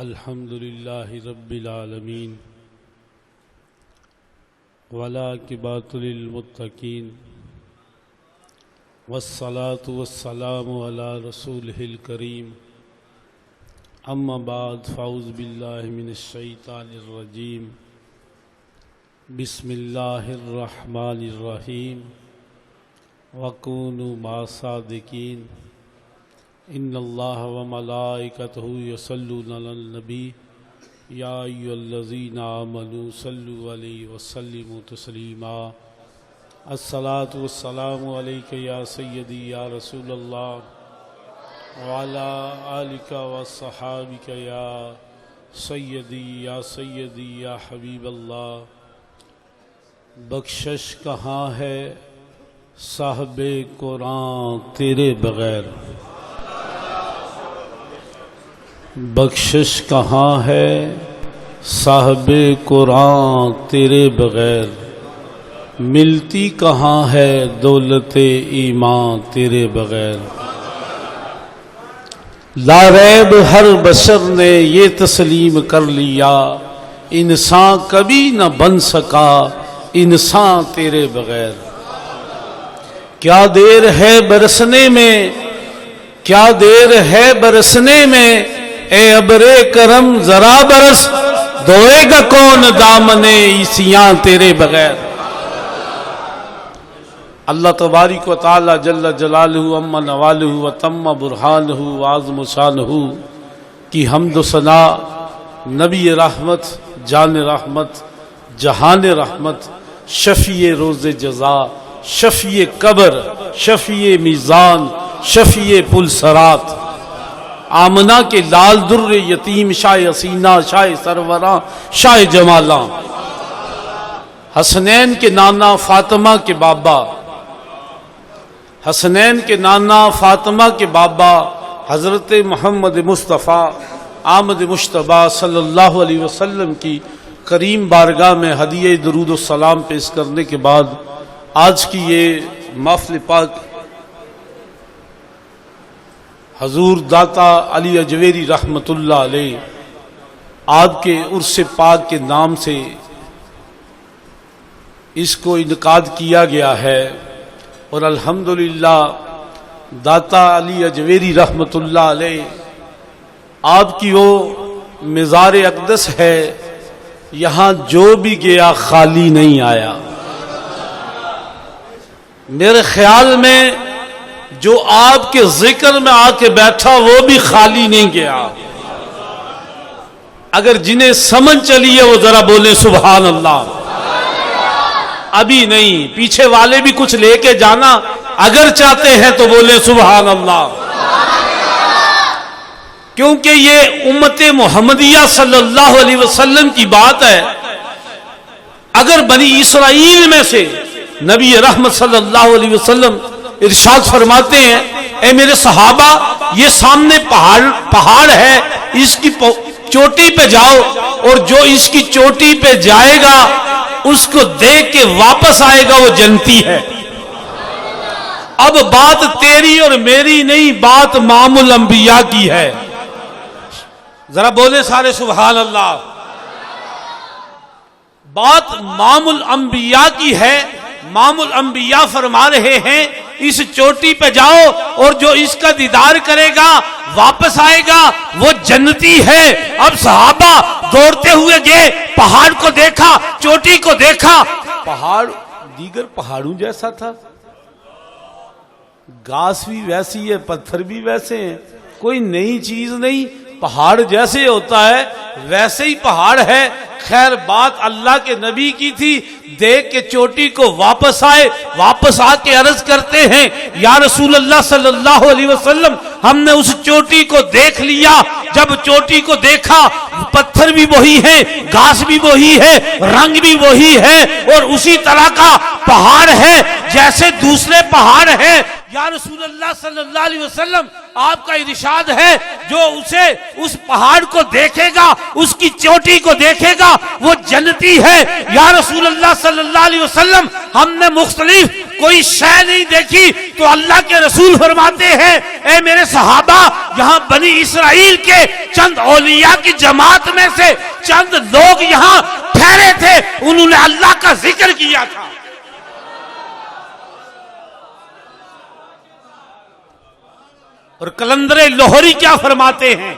अल्हम्दुलिल्लाहि रब्बिल आलमीन वलाकिबातु लिल मुत्तकीन वस्सलातु वस्सलामु अला रसूलिहिल करीम अम्मा बाद फ़ाऊज़ु बिल्लाहि मिनश शैतानिर रजीम बिस्मिल्लाहिर रहमानिर रहीम वकूनु मासादिकीन इन्नल्लाह व मलाइकतहु यसल्लूना अलन नबी या अय्युहल्लज़ीना आमनू सल्लु अलैहि व सल्लिमू तस्लीमा अस्सलातु वस्सलामु अलैका या सय्यदी या रसूलल्लाह व अला आलिका व सहाबिका या सय्यदी या हबीबल्लाह। बख्शिश कहाँ है साहिबे कुरान तेरे बग़ैर, बख्शिश कहाँ है साहिबे कुरान तेरे बग़ैर, मिलती कहाँ है दौलते ईमान तेरे बग़ैर। लारैब हर बशर ने ये तस्लीम कर लिया, इंसान कभी न बन सका इंसान तेरे बग़ैर। क्या देर है बरसने में, क्या देर है बरसने में, ए अबरे करम जरा बरस, धोएगा कौन दामने इसियां तेरे बगैर। अल्लाह तबारिक व तआला जल्ल जलालहु अम्मा नवालहु व तम्मा बुरहानहु व आज़म शानहु की हम्द सना नबी रहमत, जान रहमत, जहान रहमत, शफ़ी रोज़े जज़ा, शफ़ी कब्र, शफ़ी मीज़ान, शफ़ी पुल सरात, आमना के लाल दुर्र यतीम शाह हसीना शाह सरवरा शाह जमाला, हसनैन के नाना फातिमा के बाबा, हसनैन के नाना फातिमा के बाबा हज़रत मोहम्मद मुस्तफ़ा आमद मुश्तबा सल्लल्लाहु अलैहि वसल्लम की करीम बारगाह में हदिये दरूद सलाम पेश करने के बाद आज की ये महफ़िल पाक हजूर दाता अली अजवेरी रहमतुल्लाह अलैह आपके उर्स पाक के नाम से इसको इनकाद किया गया है। और अल्हम्दुलिल्लाह दाता अली अजवेरी रहमतुल्लाह अलैह आपकी वो मज़ार अक़दस है, यहाँ जो भी गया खाली नहीं आया। मेरे ख्याल में जो आपके जिक्र में आके बैठा वो भी खाली नहीं गया। अगर जिन्हें समझ चली है वो जरा बोले सुभान अल्लाह। अभी नहीं, पीछे वाले भी कुछ लेके जाना अगर चाहते हैं तो बोले सुभान अल्लाह, क्योंकि ये उम्मत मोहम्मदिया सल्लल्लाहु अलैहि वसल्लम की बात है। अगर बनी इसराइल में से नबी रहमत सल्लल्लाहु अलैहि वसल्लम इरशाद फरमाते हैं, ए मेरे सहाबा ये सामने पहाड़ है, इसकी चोटी पे जाओ और जो इसकी चोटी पे जाएगा उसको देख के वापस आएगा वो जन्नती है। अब बात तेरी और मेरी नहीं, बात मामुल अंबिया की है। जरा बोले सारे सुभान अल्लाह। बात मामुल अंबिया की है। मामुल अंबिया फरमा रहे हैं इस चोटी पे जाओ और जो इसका दीदार करेगा वापस आएगा वो जन्नती है। अब सहाबा दौड़ते हुए गए, पहाड़ को देखा, चोटी को देखा, पहाड़ दीगर पहाड़ों जैसा था, घास भी वैसी है, पत्थर भी वैसे हैं, कोई नई चीज नहीं, पहाड़ जैसे होता है वैसे ही पहाड़ है। खैर बात अल्लाह के नबी की थी, देख के चोटी को वापस आए, वापस आके अर्ज करते हैं या रसूल अल्लाह सल्लल्लाहु अलैहि वसल्लम हमने उस चोटी को देख लिया। जब चोटी को देखा पत्थर भी वही है, घास भी वही है, रंग भी वही है और उसी तरह का पहाड़ है जैसे दूसरे पहाड़ है। या रसूल अल्लाह सल्लल्लाहु अलैहि वसल्लम आपका इरशाद है जो उसे उस पहाड़ को देखेगा, उसकी चोटी को देखेगा वो जन्नती है। या रसूल अल्लाह सल्लल्लाहु अलैहि वसल्लम हमने मुख्तलिफ कोई शय नहीं देखी। तो अल्लाह के रसूल फरमाते हैं, ए मेरे सहाबा, यहाँ बनी इसराइल के चंद औलिया की जमात में से चंद लोग यहाँ ठहरे थे, उन्होंने अल्लाह का जिक्र किया था। और कलंदरे लोहरी क्या फरमाते हैं,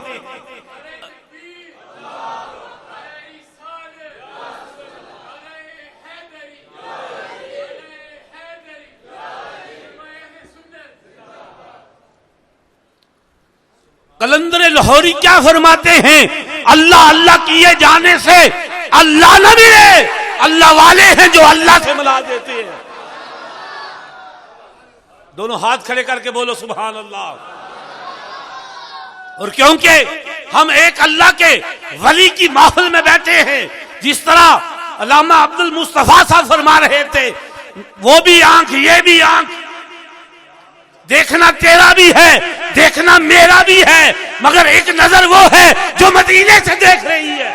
कलंदर लाहौरी क्या फरमाते हैं, अल्लाह अल्लाह किए जाने से अल्लाह न मिले, अल्लाह वाले हैं जो अल्लाह से मिला देते हैं। दोनों हाथ खड़े करके बोलो सुभान अल्लाह। और क्योंकि हम एक अल्लाह के वली की महफिल में बैठे हैं, जिस तरह अल्लामा अब्दुल मुस्तफा साहब फरमा रहे थे, वो भी आंख ये भी आंख, देखना तेरा भी है देखना मेरा भी है, मगर एक नजर वो है जो मदीने से देख रही है।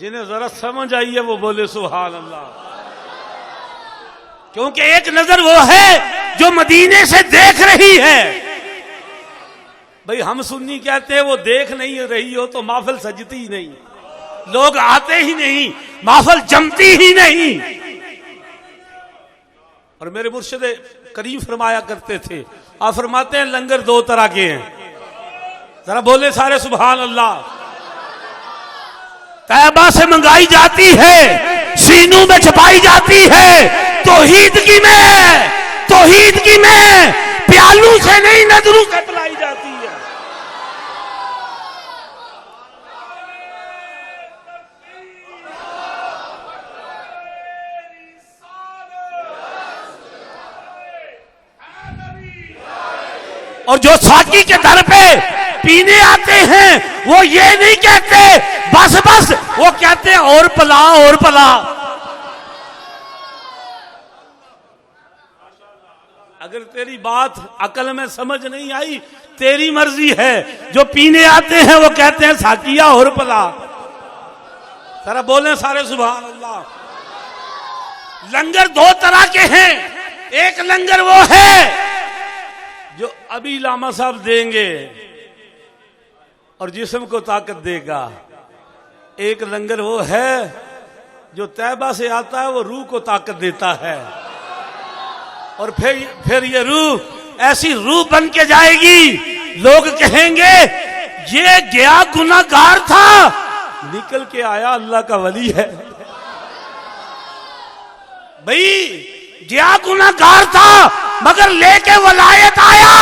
जिन्हें जरा समझ आई है वो बोले सुभान अल्लाह। क्योंकि एक नजर वो है जो मदीने से देख रही है। भाई हम सुन्नी कहते हैं, वो देख नहीं रही हो तो महफिल सजती ही नहीं, लोग आते ही नहीं, महफिल जमती ही नहीं। और मेरे मुर्शिद करीम फरमाया करते थे, आप फरमाते हैं लंगर दो तरह के हैं, जरा बोले सारे सुभान अल्लाह। तैयबा से मंगाई जाती है, सीनों में छपाई जाती है, तौहीद की में, तौहीद की में, प्यालू से नहीं नजरों से पिलाई जाती है। और जो साकी के दर पे पीने आते हैं, वो ये नहीं कहते बस बस, वो कहते हैं और पला और पला। अगर तेरी बात अकल में समझ नहीं आई, तेरी मर्जी है। जो पीने आते हैं वो कहते हैं साकिया और पला। जरा बोले सारे सुभान अल्लाह। लंगर दो तरह के हैं, एक लंगर वो है जो अभी लामा साहब देंगे और जिस्म को ताकत देगा, एक लंगर वो है जो तैयबा से आता है, वो रूह को ताकत देता है। और फिर ये रूह ऐसी रूह बन के जाएगी, लोग कहेंगे ये गया गुनाहगार था, निकल के आया अल्लाह का वली है। भाई गया गुनाहगार था मगर लेके वलायत आया,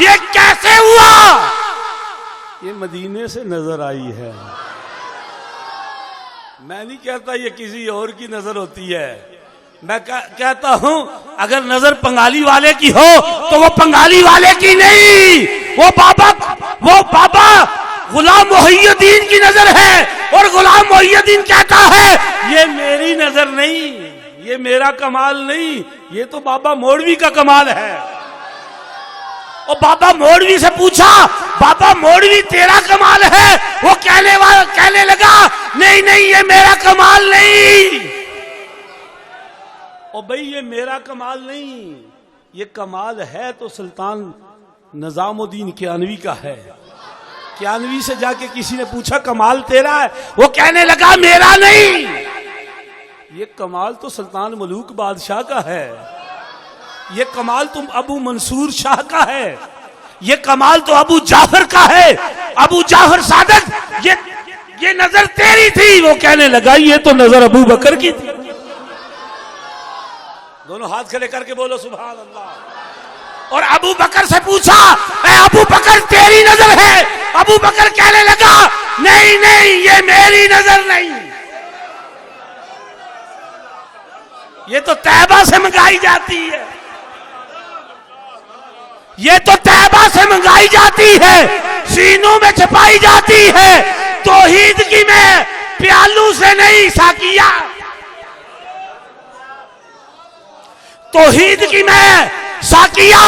ये कैसे हुआ? ये मदीने से नजर आई है। मैं नहीं कहता ये किसी और की नजर होती है, मैं कहता हूं अगर नजर पंगाली वाले की हो तो वो पंगाली वाले की नहीं, वो बाबा गुलाम मोहिउद्दीन की नजर है। और गुलाम मोहिउद्दीन कहता है ये मेरी नजर नहीं, ये मेरा कमाल नहीं, ये तो बाबा मौलवी का कमाल है। और बाबा मौलवी से पूछा, बाबा मौलवी तेरा कमाल है? वो कहने लगा नहीं नहीं ये मेरा कमाल नहीं। और भाई ये मेरा कमाल नहीं, ये कमाल है तो सुल्तान निजामुद्दीन कियानवी का है। कियानवी से जाके किसी ने पूछा कमाल तेरा है? वो कहने लगा मेरा नहीं, ये कमाल तो सुल्तान मलूक बादशाह का है, ये कमाल तुम अबू मंसूर शाह का है, ये कमाल तो अबू जाफर का है, अबू जाफर सादक। ये नजर तेरी थी। वो कहने लगा ये तो नजर अबू बकर की थी। दोनों हाथ खड़े करके बोलो सुभान अल्लाह। और अबू बकर से पूछा, अबू बकर तेरी नजर है? अबू बकर कहने लगा नहीं नहीं ये मेरी नजर नहीं, ये तो तैयबा से मंगाई जाती है, ये तो तैयबा से मंगाई जाती है, सीनों में छपाई जाती है, तौहीद की में, प्यालू से नहीं साकिया, तौहीद की में साकिया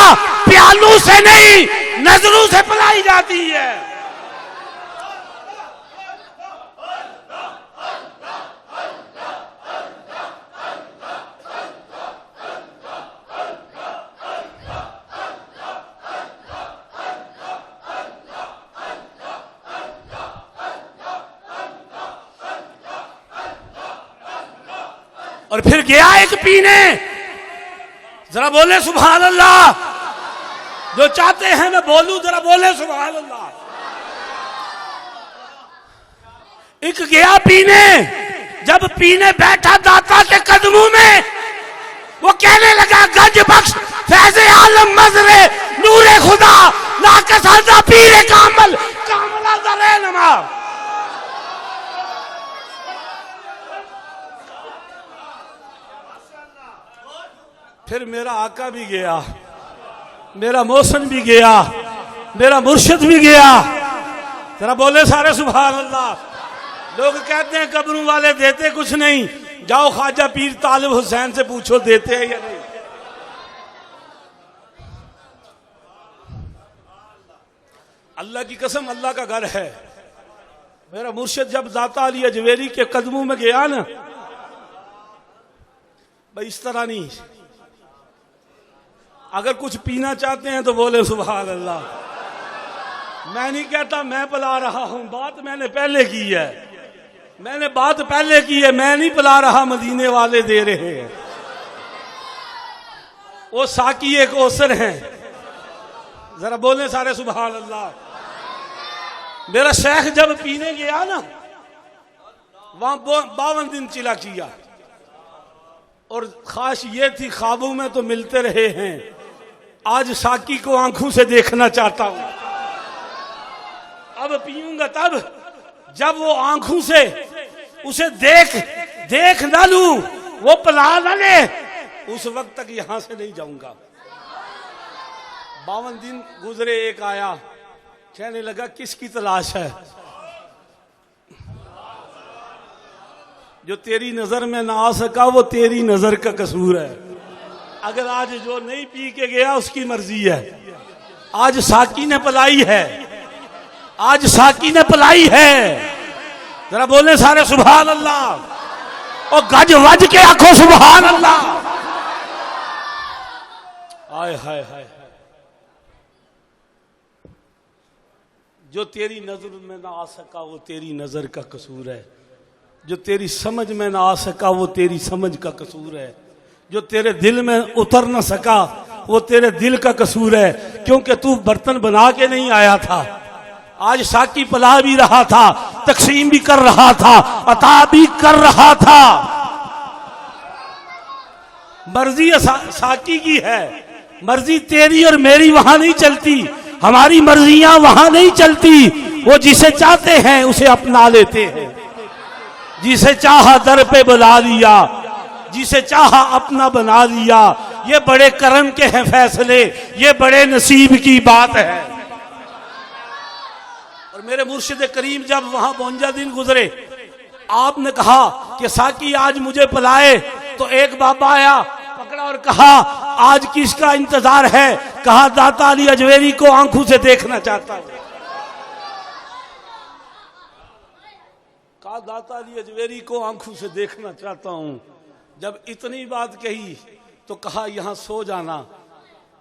प्यालू से नहीं नजरों से पिलाई जाती है। और फिर गया एक पीने, जरा बोले सुभान अल्लाह। जो चाहते हैं मैं बोलूं जरा बोले सुभान अल्लाह। एक गया पीने, जब पीने बैठा दाता के कदमों में, वो कहने लगा गंज बख्श फैज़े आलम मजरे नूरे खुदा नाकसादा पीरे कामल कामला दरे नमा। फिर मेरा आका भी गया, मेरा मौसन भी गया, मेरा मुर्शिद भी गया। जरा बोले सारे सुभान अल्लाह। लोग कहते हैं कब्रों वाले देते कुछ नहीं, जाओ ख्वाजा पीर तालिब हुसैन से पूछो देते हैं या नहीं। अल्लाह की कसम अल्लाह का घर है। मेरा मुर्शिद जब दाता अली अजमेरी के कदमों में गया ना, भाई इस तरह नहीं, अगर कुछ पीना चाहते हैं तो बोले सुभान अल्लाह। मैं नहीं कहता मैं पिला रहा हूं, बात मैंने पहले की है, मैंने बात पहले की है, मैं नहीं पिला रहा, मदीने वाले दे रहे हैं। वो साकी एक औसर हैं, जरा बोले सारे सुभान अल्लाह। मेरा शेख जब पीने गया ना, वहां 52 दिन चिला किया, और खास ये थी ख्वाबों में तो मिलते रहे हैं, आज साकी को आंखों से देखना चाहता हूं। अब पीऊंगा तब जब वो आंखों से उसे देख ना लूं, वो पिला ना ले, उस वक्त तक यहां से नहीं जाऊंगा। 52 दिन गुजरे, एक आया, कहने लगा किसकी तलाश है? जो तेरी नजर में ना आ सका वो तेरी नजर का कसूर है। अगर आज जो नहीं पी के गया उसकी मर्जी है। आज साकी ने पलाई है, आज साकी ने पलाई है। जरा बोले सारे सुभान अल्लाह। और गज वज के आंखों सुभान अल्लाह। आय हाय हाय। जो तेरी नजर में ना आ सका वो तेरी नजर का कसूर है। जो तेरी समझ में ना आ सका वो तेरी समझ का कसूर है। जो तेरे दिल में उतर ना सका वो तेरे दिल का कसूर है, क्योंकि तू बर्तन बना के नहीं आया था। आज साकी पिला भी रहा था, तकसीम भी कर रहा था, अता भी कर रहा था। मर्जी साकी की है, मर्जी तेरी और मेरी वहां नहीं चलती। हमारी मर्जियां वहां नहीं चलती। वो जिसे चाहते हैं उसे अपना लेते हैं, जिसे चाहा दर पे बुला लिया, जिसे चाहा अपना बना लिया। ये बड़े करम के हैं फैसले, ये बड़े नसीब की बात है। और मेरे मुर्शिद करीम जब वहां 52 दिन गुजरे, आपने कहा कि साकी आज मुझे पिलाए, तो एक बाबा आया, पकड़ा और कहा आज किसका इंतजार है? कहा दाता अली अजमेरी को आंखों से देखना चाहता हूं। कहा दाता अली अजमेरी को आंखों से देखना चाहता हूं। जब इतनी बात कही तो कहा यहां सो जाना,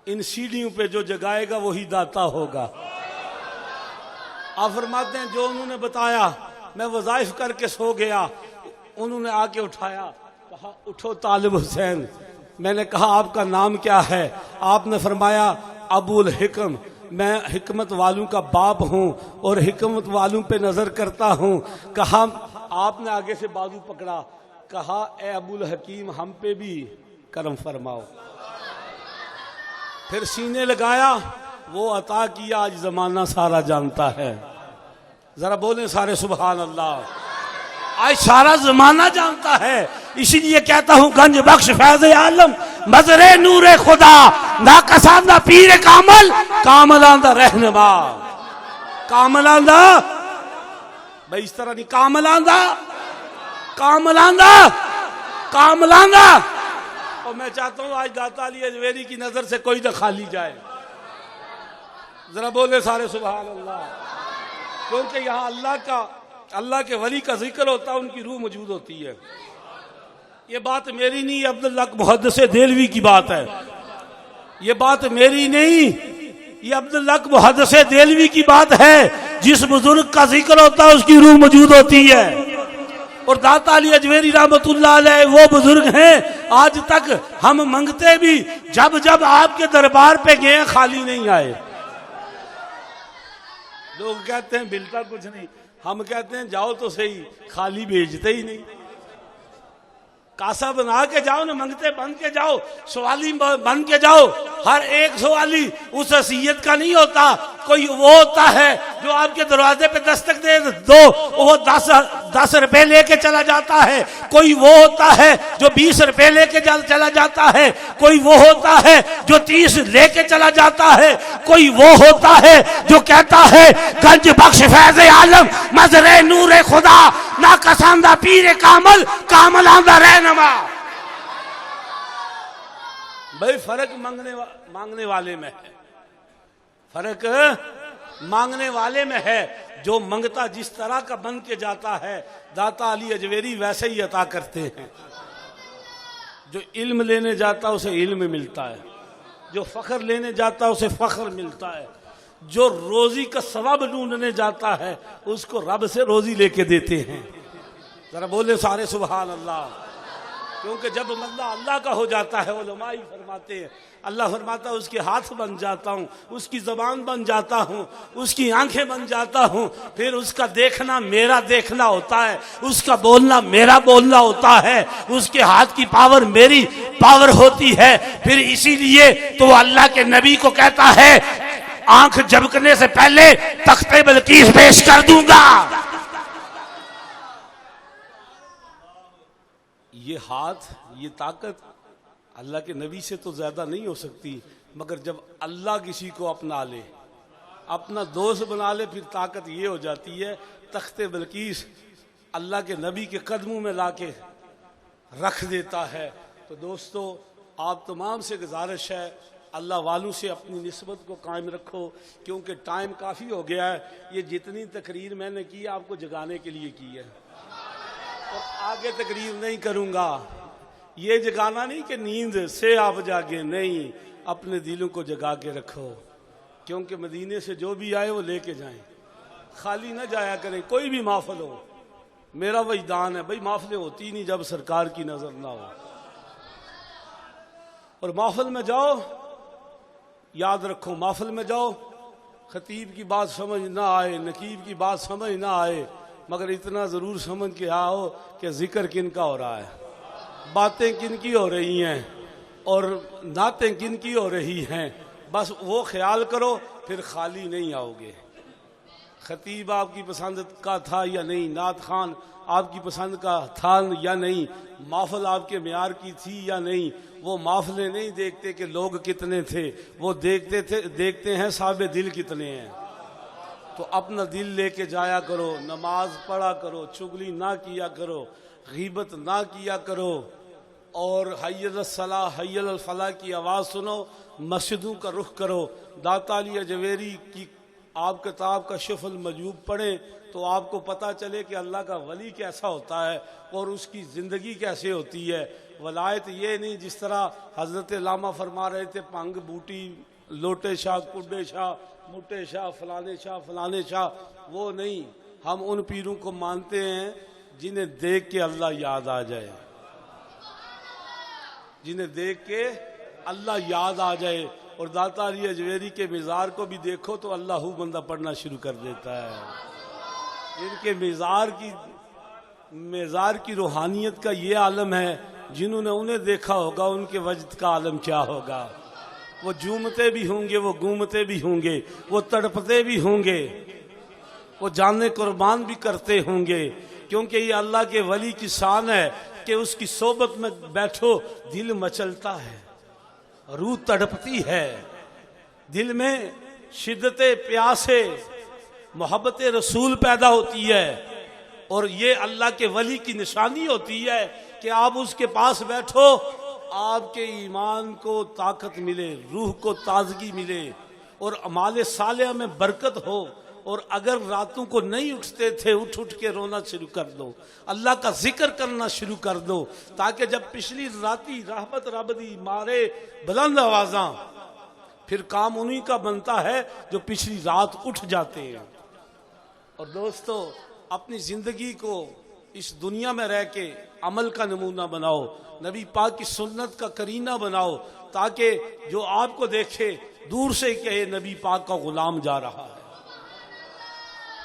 इन सीढ़ियों पे जो जगाएगा वही दाता होगा। आप फरमाते हैं जो उन्होंने बताया मैं वज़ाइफ करके सो गया। उन्होंने आके उठाया, कहा उठो तालिब हुसैन। मैंने कहा आपका नाम क्या है? आपने फरमाया अबुल हिकम, मैं हिकमत वालों का बाप हूं और हिकमत वालों पे नजर करता हूं। कहा आपने आगे से बाजू पकड़ा, कहा ए अबुल हकीम हम पे भी करम फरमाओ। फिर सीने लगाया, वो अता किया आज जमाना सारा जानता है। जरा बोले सारे सुभान अल्लाह। आज सारा जमाना जानता है, इसीलिए कहता हूं गंज बख्श फैज़े आलम मजरे नूरे खुदा ना कसादा पीर कामल कामलांदा रहनुमा। कामलांदा भाई इस तरह नहीं, कामलांदा कामलांदा कामलांदा। और मैं चाहता हूं आज दाता अली अजमेरी की नजर से कोई न खाली जाए। जरा बोले सारे सुभान अल्लाह। क्योंकि यहाँ अल्लाह के वली का जिक्र होता है, उनकी रूह मौजूद होती है। ये बात मेरी नहीं, अब्दुल्लाह मुहद्दिस देलवी की बात है। ये बात मेरी नहीं, ये अब्दुल्लाह मुहद्दिस देलवी की बात है। जिस बुजुर्ग का जिक्र होता है उसकी रूह मौजूद होती है। और दाता अली अजमेरी रहमतुल्लाह अलैह वो बुजुर्ग हैं, आज तक हम मांगते भी जब जब आपके दरबार पे गए खाली नहीं आए। लोग कहते हैं मिलता कुछ नहीं, हम कहते हैं जाओ तो सही, खाली भेजते ही नहीं। कासा बना के जाओ ना, मंगते बन के जाओ, सवाली बन के जाओ। हर एक सवाली उस हसीयत का नहीं होता। कोई वो होता है जो आपके दरवाजे पे दस्तक दे दो, वो 10 रुपए लेके चला जाता है। कोई वो होता है जो 20 रुपए लेके चला जाता है। कोई वो होता है जो 30 लेके चला जाता है। कोई वो होता है जो कहता है गंज बख्श फैज़ आलम मजरे नूरे खुदा ना कसांदा पीरे कामल कामल आंदा रहनमा। भाई फर्क मांगने वाले में है, फर्क मांगने वाले में है। जो मंगता जिस तरह का बन के जाता है, दाता अली अजमेरी वैसे ही अता करते हैं। जो इल्म लेने जाता उसे इल्म मिलता है, जो फख्र लेने जाता उसे फख्र मिलता है, जो रोजी का सवाब ढूंढने जाता है उसको रब से रोजी लेके देते हैं। जरा बोले सारे सुभान अल्लाह। क्योंकि जब बंदा अल्लाह का हो जाता है, उलमा ही फरमाते हैं, अल्लाह फरमाता है उसके हाथ बन जाता हूँ, उसकी ज़बान बन जाता हूँ, उसकी आंखें बन जाता हूँ। फिर उसका देखना मेरा देखना होता है, उसका बोलना मेरा बोलना होता है, उसके हाथ की पावर मेरी पावर होती है। फिर इसीलिए तो अल्लाह के नबी को कहता है आंख झपकने से पहले तख्ते बल्कीस पेश कर दूंगा। ये हाथ, ये ताकत अल्लाह के नबी से तो ज्यादा नहीं हो सकती, मगर जब अल्लाह किसी को अपना ले, अपना दोस्त बना ले, फिर ताकत ये हो जाती है तख्ते बल्कीस अल्लाह के नबी के कदमों में लाके रख देता है। तो दोस्तों, आप तमाम से गुजारिश है अल्लाह वालों से अपनी निस्बत को कायम रखो, क्योंकि टाइम काफ़ी हो गया है। ये जितनी तकरीर मैंने की आपको जगाने के लिए की है, और आगे तकरीर नहीं करूँगा। ये जगाना नहीं कि नींद से आप जागे, नहीं, अपने दिलों को जगा के रखो, क्योंकि मदीने से जो भी आए वो लेके जाएं, खाली ना जाया करें। कोई भी महफिल हो, मेरा वजदान है भाई, महफिलें होती नहीं जब सरकार की नज़र ना हो। और महफिल में जाओ, याद रखो, महफिल में जाओ, खतीब की बात समझ ना आए, नकीब की बात समझ ना आए, मगर इतना ज़रूर समझ के आओ कि जिक्र किन का हो रहा है, बातें किन की हो रही हैं और नातें किन की हो रही हैं। बस वो ख्याल करो, फिर खाली नहीं आओगे। खतीब आपकी पसंद का था या नहीं, नात खान आपकी पसंद का था या नहीं, महफिल आपके म्यार की थी या नहीं। वो महफिलें नहीं देखते कि लोग कितने थे, वो देखते हैं साहब दिल कितने हैं। तो अपना दिल लेके जाया करो, नमाज पढ़ा करो, चुगली ना किया करो, गीबत ना किया करो, और हय्यल सलाह हय्यल फलाह की आवाज़ सुनो, मस्जिदों का रुख करो। दाता अली अजमेरी की आप किताब का शफल मजूब पढ़ें तो आपको पता चले कि अल्लाह का वली कैसा होता है और उसकी ज़िंदगी कैसे होती है। वलायत ये नहीं जिस तरह हज़रत लामा फरमा रहे थे, पंग बूटी लोटे शाह कुड्डे शाह मुट्टे शाह फलाने शाह, वो नहीं। हम उन पीरों को मानते हैं जिन्हें देख के अल्लाह याद आ जाए, जिन्हें देख के अल्लाह याद आ जाए। और दाता अली अजमेरी के मिज़ार को भी देखो तो अल्लाह बंदा पढ़ना शुरू कर देता है। इनके मिज़ार की रूहानियत का ये आलम है, जिन्होंने उन्हें देखा होगा उनके वजद का आलम क्या होगा। वो झूमते भी होंगे, वो घूमते भी होंगे, वो तड़पते भी होंगे, वो जाने कुर्बान भी करते होंगे, क्योंकि ये अल्लाह के वली की शान है कि उसकी सोबत में बैठो दिल मचलता है, रूह तड़पती है, दिल में शिद्दत प्यासे मोहब्बत रसूल पैदा होती है। और ये अल्लाह के वली की निशानी होती है कि आप उसके पास बैठो, आपके ईमान को ताकत मिले, रूह को ताजगी मिले और अमाले सालिया में बरकत हो। और अगर रातों को नहीं उठते थे, उठ उठ के रोना शुरू कर दो, अल्लाह का जिक्र करना शुरू कर दो, ताकि जब पिछली राती रहमत रबदी मारे बुलंद आवाज़ा, फिर काम उन्हीं का बनता है जो पिछली रात उठ जाते हैं। और दोस्तों, अपनी ज़िंदगी को इस दुनिया में रह के अमल का नमूना बनाओ, नबी पाक की सुन्नत का करीना बनाओ, ताकि जो आपको देखे दूर से कहे नबी पाक का गुलाम जा रहा है।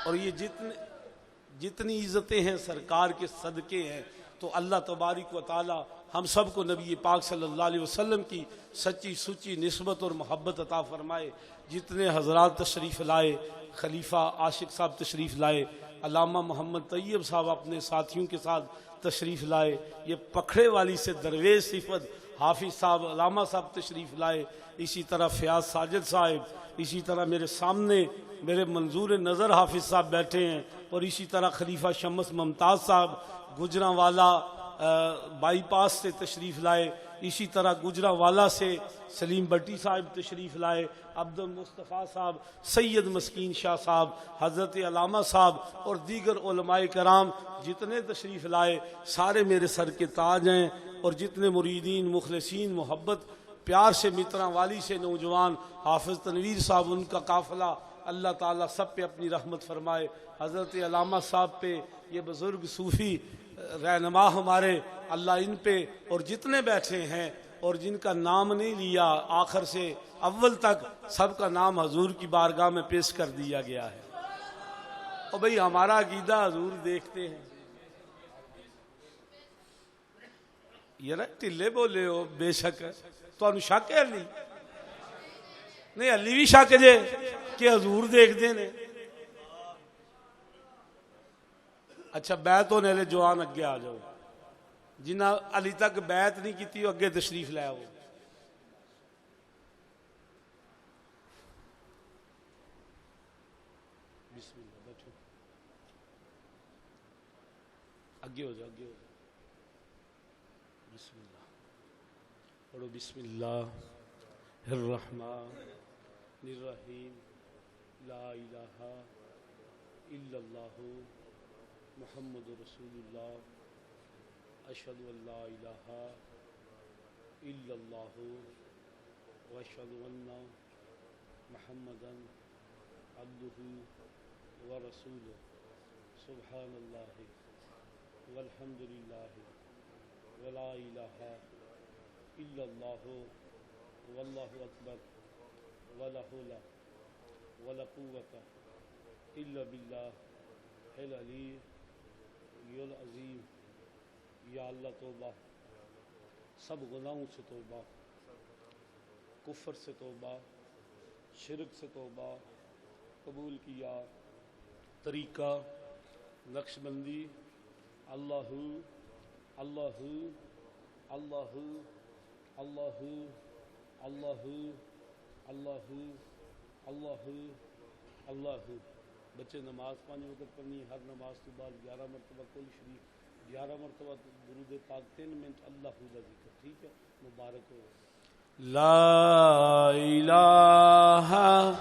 और ये जितनी इज्जतें हैं सरकार के सदके हैं, तो अल्लाह तबारिक व ताला हम सबको नबी पाक सल्लल्लाहु अलैहि वसल्लम की सच्ची सुच्ची निस्बत और मोहब्बत अता फरमाए। जितने हजरात तशरीफ़ लाए, खलीफा आशिक साहब तशरीफ़ लाए, अल्लामा मोहम्मद तैयब साहब अपने साथियों के साथ तशरीफ़ लाए, ये पखड़े वाली से दरवेश सिफत हाफिज़ साहब अल्लामा साहब तशरीफ़ लाए, इसी तरह फ़याज़ साजिद साहब, इसी तरह मेरे सामने मेरे मंजूर नज़र हाफिज़ साहब बैठे हैं, और इसी तरह खलीफा शम्स मुमताज़ साहब गुजरांवाला बाईपास से तशरीफ़ लाए, इसी तरह गुजरांवाला से सलीम भट्टी साहब तशरीफ़ लाए, अब्दुल मुस्तफ़ा साहब, सैयद मस्कीन शाह साहब, हज़रत अलामा साहब और दीगर उलमाए कराम जितने तशरीफ़ लाए सारे मेरे सर के ताज हैं। और जितने मुरीदीन मुखलिसीन मोहब्बत प्यार से मित्रा वाली से नौजवान हाफिज़ तनवीर साहब उनका काफ़िला, अल्लाह ताला सब पे अपनी रहमत फरमाए। हज़रत अलामा साहब पे ये बुज़ुर्ग सूफ़ी रहनुमा हमारे, अल्लाह इन पे और जितने बैठे हैं और जिनका नाम नहीं लिया आखिर से अव्वल तक सबका नाम हजूर की बारगाह में पेश कर दिया गया है। और भाई हमारा अकीदा हजूर देखते हैं। ये ना ढिले बोले हो, बेशक तो शक है अली नहीं, अली भी शक जे कि हजूर देखते ने। अच्छा बैत होने वाले जवान अगे आ जाओ, जिन्हें अली तक बैत नहीं की अगे तशरीफ लै आओ। बिस्मिल्लाह बैठो, अगे हो जाओ, अगे हो जाओ। बिस्मिल्लाह पढ़ो, बिस्मिल्लाहिर्रहमानिर्रहीम, ला इलाहा इल्लल्लाहु मुहम्मदुर रसूलुल्लाह, अशहदु अल्ला इलाहा इल्लल्लाहु व अशहदु अन्ना मुहम्मदन अब्दुहु व रसूलुहु, सुब्हानल्लाहि वल्हम्दुलिल्लाहि व ला इलाहा इल्लल्लाहु वल्लाहु अकबर व ला हौला व ला कुव्वता इल्ला बिल्लाहिल अलीय्युल अज़ीम। या अल्लाह तौबा, सब गुनाहों से तौबा, कुफ्र से तौबा, शिरक से तौबा कबूल किया। तरीका नक्शबंदी, अल्लाहु अल्लाहु अल्लाहु अल्लाहु अल्लाहु अल्लाहु अल्लाहु अल्लाहु। बच्चे नमाज 5 वक्त पढ़नी, हर नमाज के बाद 11 मरतबा कुल शरीफ, 11 मरतबा दुरूद पाक, 3 मिनट अल्लाह का जिक्र। ठीक है, मुबारक हो। ला इलाहा ला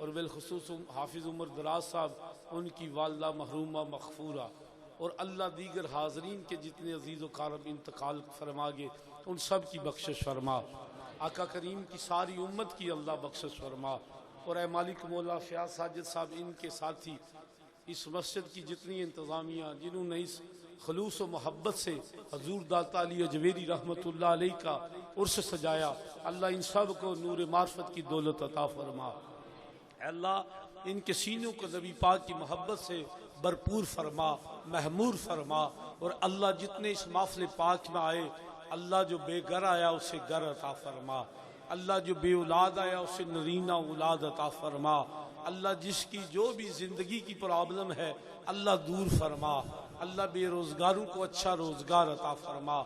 और बिलखुसूस हाफिज़ उमर दराज साहब, उनकी वालदा महरूमा मग़फ़ूरा, और अल्लाह दीगर हाज़रीन के जितने अजीज़ व कारब इंतकाल फरमा गए उन सब की बख्शिश फरमा। आका करीम की सारी उम्मत की अल्लाह बख्शिश फरमा। और ए मालिक मौला फ़याज़ साजिद साहब, इनके साथी, इस मस्जिद की जितनी इंतज़ामिया जिन्होंने इस खलूस व मोहब्बत से हजूर दाता अली अजवेरी रहमतुल्लाह अलैह का उर्स सजाया, अल्लाह इन सब को नूर मार्फत की दौलत अता फरमा। अल्लाह इनके सीनों को नबी पाक की मोहब्बत से भरपूर फरमा, महमूर फरमा। और अल्लाह जितने इस माफिल पाक में आए, अल्लाह जो बेघर आया उसे घर अता फरमा, अल्लाह जो बे औलाद आया उसे नरीना औलाद अता फरमा। अल्लाह जिसकी जो भी ज़िंदगी की प्रॉब्लम है अल्लाह दूर फरमा। अल्लाह बेरोज़गारों को अच्छा रोज़गार अता फरमा।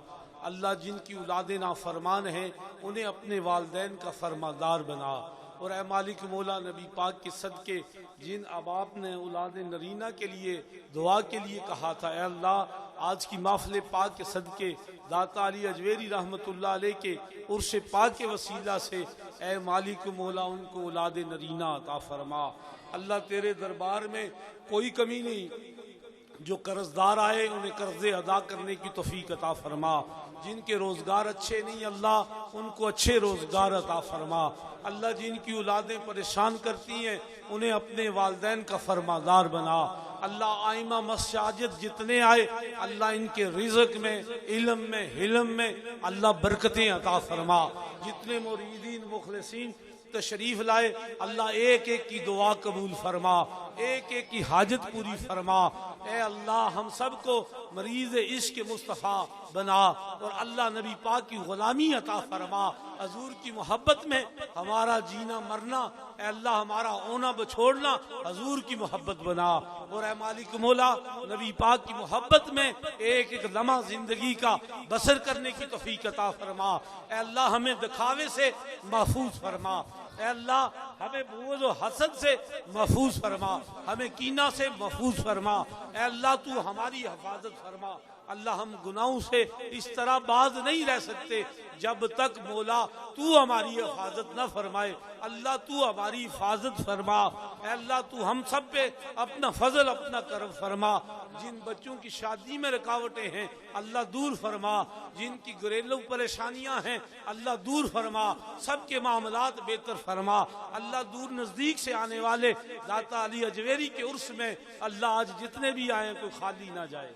अल्लाह जिनकी औलादें नाफरमान हैं उन्हें अपने वालिदैन का फरमादार बना। और ए मालिक मौला, नबी पाक के सदके जिन अबाप ने औलाद नरीना के लिए दुआ के लिए कहा था, ए अल्लाह आज की महफ़िल पाक के सदके दाता अली अजवेरी रहमतुल्लाह अलैह के उर्स पाक के वसीला से ए मालिक मौला उनको औलाद नरीना अता फरमा। अल्लाह तेरे दरबार में कोई कमी नहीं, जो कर्जदार आए उन्हें कर्जे अदा करने की तौफीक अता फरमा। जिनके रोज़गार अच्छे नहीं अल्लाह उनको अच्छे रोज़गार अता फरमा। अल्लाह जिनकी औलादें परेशान करती हैं उन्हें अपने वालिदैन का फरमादार बना। अल्लाह आइमा मसाजिद जितने आए अल्लाह इनके रिज़्क़ में, इल्म में, हिल्म में अल्लाह बरकतें अता फरमा। जितने मुरीदीन मुखलिसीन तशरीफ लाए अल्लाह एक एक की दुआ कबूल फरमा, एक एक की हाजत पूरी फरमा। ए अल्लाह हम सब को मरीज़ इश्क़ मुस्तफ़ा बना और अल्लाह नबी पाक की ग़ुलामी अता फरमा। हजूर की मोहब्बत में हमारा जीना मरना, ए अल्लाह हमारा ओना बछोड़ना हजूर की मोहब्बत बना। और ए मालिक मौला, नबी पाक की मोहब्बत में एक एक लम्हा जिंदगी का बसर करने की तौफीक अता फरमा। ए अल्लाह हमें दिखावे से महफूज फरमा। ए अल्लाह हमें बुग़्ज़ व हसद से महफूज फरमा, हमें कीना से महफूज फरमा। ए अल्लाह तू हमारी हिफाजत फरमा। अल्लाह हम गुनाहों से इस तरह बाज नहीं रह सकते जब तक मौला तू हमारी हिफाजत न फरमाए। अल्लाह तू हमारी हिफाजत फरमा। अल्लाह तू हम सब पे अपना फजल, अपना करम फरमा। जिन बच्चों की शादी में रुकावटें हैं अल्लाह दूर फरमा, जिनकी घरेलू परेशानियां हैं अल्लाह दूर फरमा, सबके मामलात बेहतर फरमा। अल्लाह दूर नज़दीक से आने वाले दाता अली अजवेरी के उर्स में अल्लाह आज जितने भी आए कोई खाली ना जाए।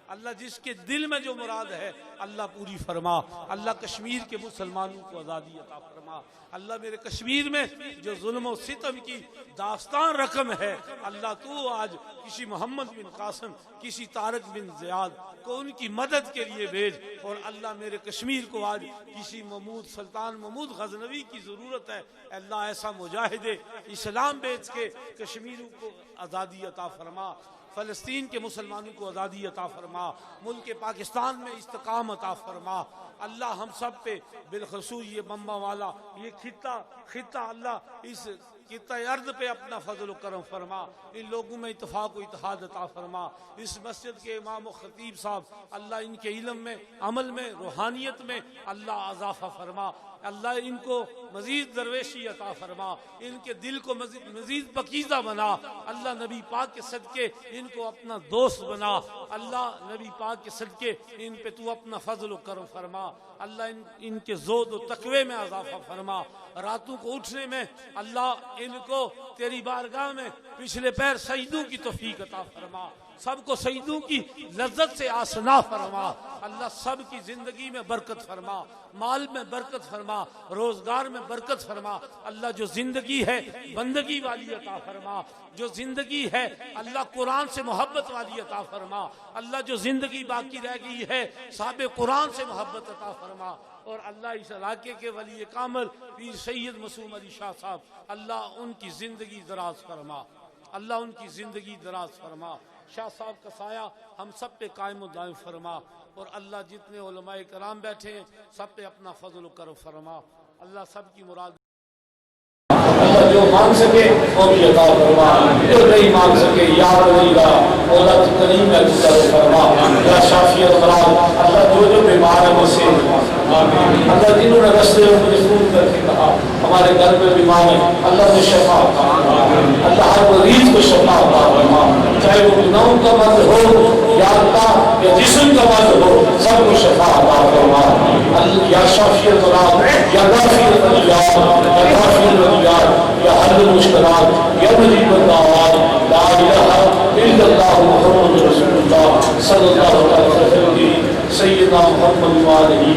अल्लाह जिसके दिल में जो मुराद है अल्लाह पूरी फरमा। अल्लाह कश्मीर के मुसलमानों को आज़ादी अता फरमा। अल्लाह मेरे कश्मीर में जो जुल्म और सितम की दास्तान रकम है अल्लाह तू आज किसी मोहम्मद बिन कासिम, किसी तारक बिन ज़ियाद को उनकी मदद के लिए भेज। और अल्लाह मेरे कश्मीर को आज किसी महमूद सुल्तान महमूद गजनवी की ज़रूरत है। अल्लाह ऐसा मुजाहिदे इस्लाम बेच के कश्मीरों को आज़ादी अता फरमा। फ़लस्तीन के मुसलमानों को आज़ादी अता फरमा। मुल्क पाकिस्तान में इस्तिकाम अता फरमा। अल्लाह हम सब पे बिलखसूस ये बम्बा वाला ये खिता अल्लाह इस किता अर्द पे अपना फजल करम फरमा। इन लोगों में इत्तफाक व इत्तेहाद अता फरमा। इस मस्जिद के इमाम व खतीब साहब अल्लाह इनके इल्म में, अमल में, रूहानियत में अल्लाह इजाफा फरमा। अल्लाह इनको मजीद दरवेशी अता फरमा, इनके दिल को मजीद पकीज़ा बना। अल्लाह नबी पाक के सदके इनको अपना दोस्त बना। अल्लाह नबी पाक के सदके इन पे तू अपना फजल करम फरमा। अल्लाह इनके ज़ोद व तकवे में इजाफा फरमा। रातों को उठने में अल्लाह इनको तेरी बारगाह में पिछले पैर सजदों की तौफीक अता फरमा। सबको सजदों की लज्जत से आसना फरमा। अल्लाह सब की जिंदगी में बरकत फरमा, माल में बरकत फरमा, रोजगार में बरकत फरमा। अल्लाह जो जिंदगी है बंदगी वाली अता फरमा। जो जिंदगी है अल्लाह कुरान से मोहब्बत वाली अता फरमा। अल्लाह जो जिंदगी बाकी रह गई है साहब कुरान से मोहब्बत अता फरमा। और अल्लाह इस इलाके के वली कामल पीर सैयद मासूम अली शाह साहब अल्लाह उनकी जिंदगी दराज फरमा। अल्लाह उनकी जिंदगी दराज फरमा। शाह साहब का साया हम सब पे कायम दायम फरमा। और अल्लाह जितने उलमाए कराम बैठे हैं सब पे अपना फजल करम फरमा। अल्लाह सब की मुराद अल्लाह जो मांग सके वो भी अता फरमा, जो नहीं मांग सके याद रहेगा मौला करीम फरमा। या शाफी अल्लाह जो जो बीमार है मुझसे अल्लाह जिन्होंने रस्ते में मुझे फोन करके कहा हमारे घर में बीमार है अल्लाह ने शफा अता फरमा, अल्लाह हर मरीज को शफा अता फरमा, चाहे वो गुनाहों का मर्ज हो या अल्लाह या जिस्म का मर्ज हो, सबको शफा अता फरमा। या शाफियत मुराद या गाफियत अलियात या गाफियत अलियात या हल मुश्किलात या मुजीब दावात ला इलाहा इल्लल्लाह मुहम्मदुर रसूलुल्लाह सल्लल्लाहु अलैहि वसल्लम सय्यदना मुहम्मद व आलिहि